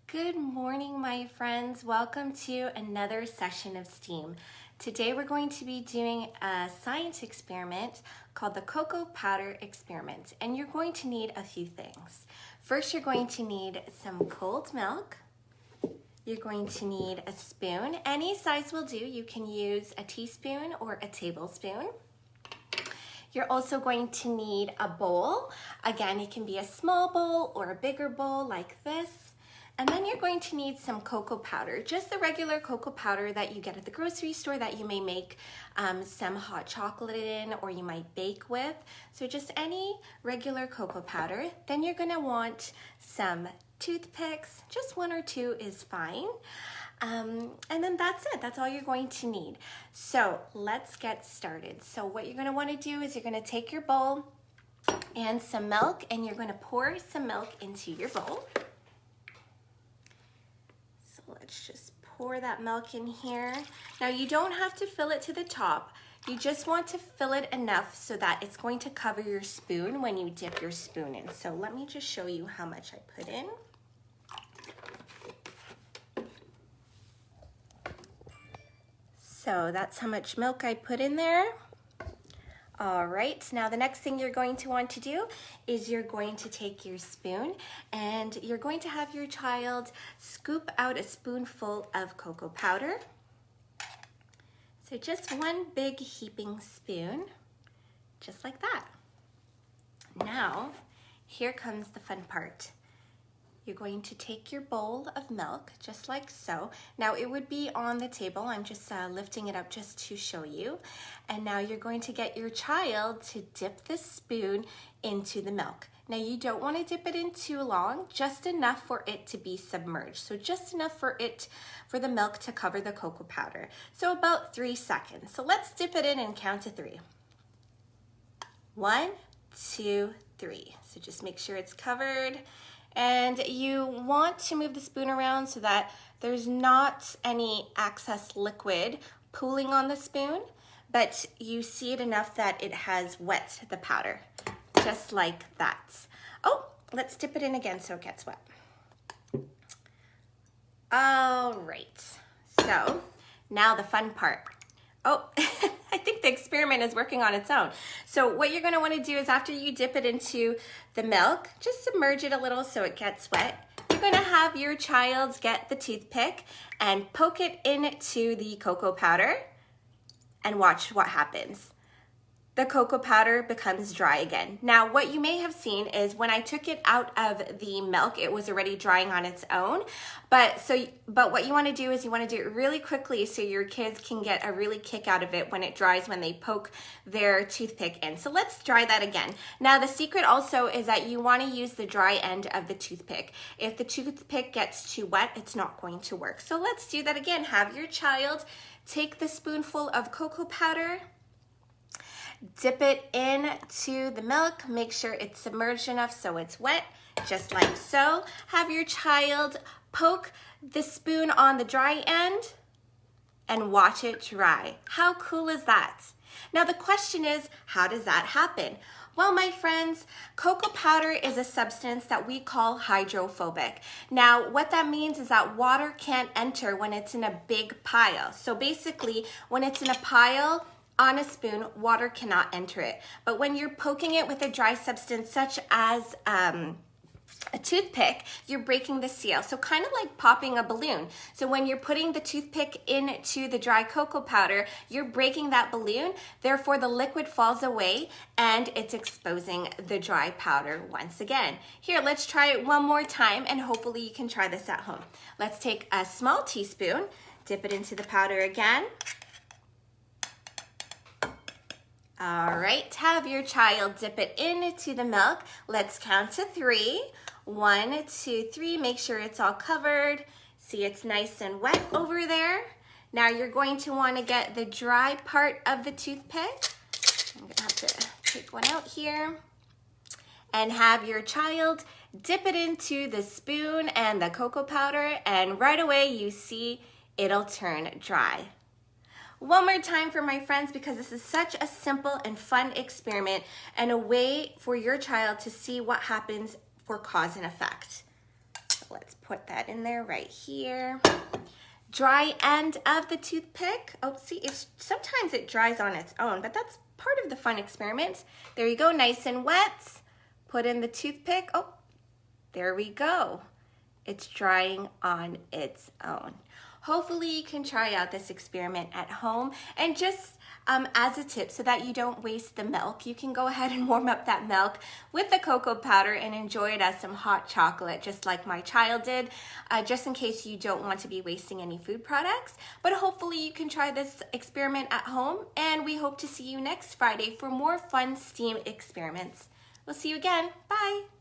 Good morning, my friends. Welcome to another session of STEAM. Today we're going to be doing a science experiment called the cocoa powder experiment, and you're going to need a few things. First, you're going to need some cold milk. You're going to need a spoon. Any size will do. You can use a teaspoon or a tablespoon. You're also going to need a bowl. Again, it can be a small bowl or a bigger bowl like this. And then you're going to need some cocoa powder, just the regular cocoa powder that you get at the grocery store that you may make some hot chocolate in or you might bake with. So just any regular cocoa powder. Then you're gonna want some toothpicks, just one or two is fine. And then that's it, that's all you're going to need. So let's get started. So what you're gonna wanna do is you're gonna take your bowl and some milk and you're gonna pour some milk into your bowl. Let's just pour that milk in here. Now you don't have to fill it to the top. You just want to fill it enough so that it's going to cover your spoon when you dip your spoon in. So let me just show you how much I put in. So that's how much milk I put in there. All right, now the next thing you're going to want to do is you're going to take your spoon and you're going to have your child scoop out a spoonful of cocoa powder. So just one big heaping spoon, just like that. Now, here comes the fun part. You're going to take your bowl of milk, just like so. Now it would be on the table. I'm just lifting it up just to show you. And now you're going to get your child to dip the spoon into the milk. Now you don't want to dip it in too long, just enough for it to be submerged. So just enough for the milk to cover the cocoa powder. So about 3 seconds. So let's dip it in and count to 3. 1, 2, 3. So just make sure it's covered. And you want to move the spoon around so that there's not any excess liquid pooling on the spoon, but you see it enough that it has wet the powder, just like that. Oh, let's dip it in again so it gets wet. All right, so now the fun part. Oh, I think the experiment is working on its own. So what you're gonna wanna do is after you dip it into the milk, just submerge it a little so it gets wet. You're gonna have your child get the toothpick and poke it into the cocoa powder and watch what happens. The cocoa powder becomes dry again. Now, what you may have seen is when I took it out of the milk, it was already drying on its own. But what you want to do is you want to do it really quickly so your kids can get a really kick out of it when it dries, when they poke their toothpick in. So let's try that again. Now, the secret also is that you want to use the dry end of the toothpick. If the toothpick gets too wet, it's not going to work. So let's do that again. Have your child take the spoonful of cocoa powder, dip it into the milk, make sure it's submerged enough so it's wet, just like so. Have your child poke the spoon on the dry end and watch it dry. How cool is that? Now the question is, how does that happen? Well, my friends, cocoa powder is a substance that we call hydrophobic. Now, what that means is that water can't enter when it's in a big pile. So basically, when it's in a pile, on a spoon, water cannot enter it. But when you're poking it with a dry substance such as a toothpick, you're breaking the seal. So kind of like popping a balloon. So when you're putting the toothpick into the dry cocoa powder, you're breaking that balloon. Therefore, the liquid falls away and it's exposing the dry powder once again. Here, let's try it one more time and hopefully you can try this at home. Let's take a small teaspoon, dip it into the powder again. All right, have your child dip it into the milk. Let's count to 3. 1, 2, 3, make sure it's all covered. See, it's nice and wet over there. Now you're going to want to get the dry part of the toothpick. I'm gonna have to take one out here. And have your child dip it into the spoon and the cocoa powder, and right away you see it'll turn dry. One more time for my friends, because this is such a simple and fun experiment and a way for your child to see what happens for cause and effect. Let's put that in there right here. Dry end of the toothpick. Oh, see, sometimes it dries on its own, but that's part of the fun experiment. There you go, nice and wet. Put in the toothpick. Oh, there we go. It's drying on its own. Hopefully you can try out this experiment at home, and just as a tip so that you don't waste the milk, you can go ahead and warm up that milk with the cocoa powder and enjoy it as some hot chocolate, just like my child did, just in case you don't want to be wasting any food products. But hopefully you can try this experiment at home, and we hope to see you next Friday for more fun STEAM experiments. We'll see you again. Bye.